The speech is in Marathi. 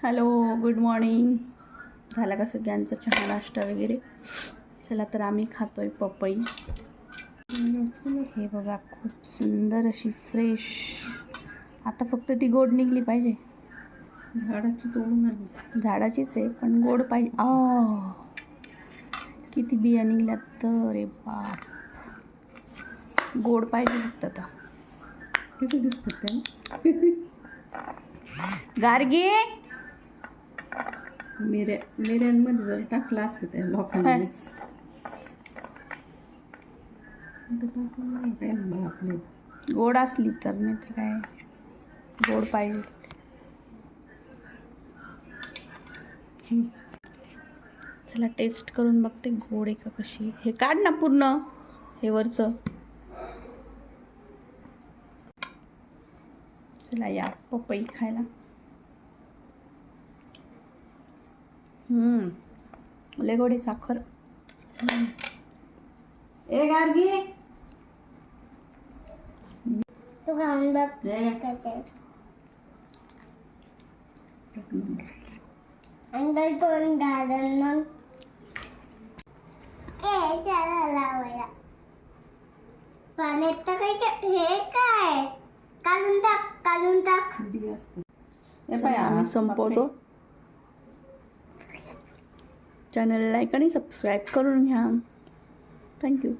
Hello, good morning. झाला का सगळ्यांचा चहा नाश्ता वगैरे? चला तर आम्ही खातोय पपई. हे बघा, खूप सुंदर अशी फ्रेश. आता फक्त ती गोड निघली पाहिजे. झाडाची तोडून आली. झाडाचीच आहे पण गोड पाहिजे. किती बिया निघल्यात तर रे बाप. गोड पाहिजे फक्त आता. किती दिसतात ते गार्गी मिऱ्यांमध्ये जर टाकलं असतं त्या लोकांनी आपले गोड असली तर, नाही तर काय. गोड पाहिजे. चला टेस्ट करून बघते गोड आहे का कशी. हे काढ ना पूर्ण, हे वरचं. चला या पपई खायला. लय गोड आहे, साखर. ए गार्गी, तू खाऊन बघ कसे अंदर दोन गार्डन मग चला लावायला पाण्यात टाकायचं. हे काय काढून टाक बी असतात. चला, आम्ही संपवतो. चॅनल लाईक आणि सबस्क्राईब करून घ्या. थँक्यू.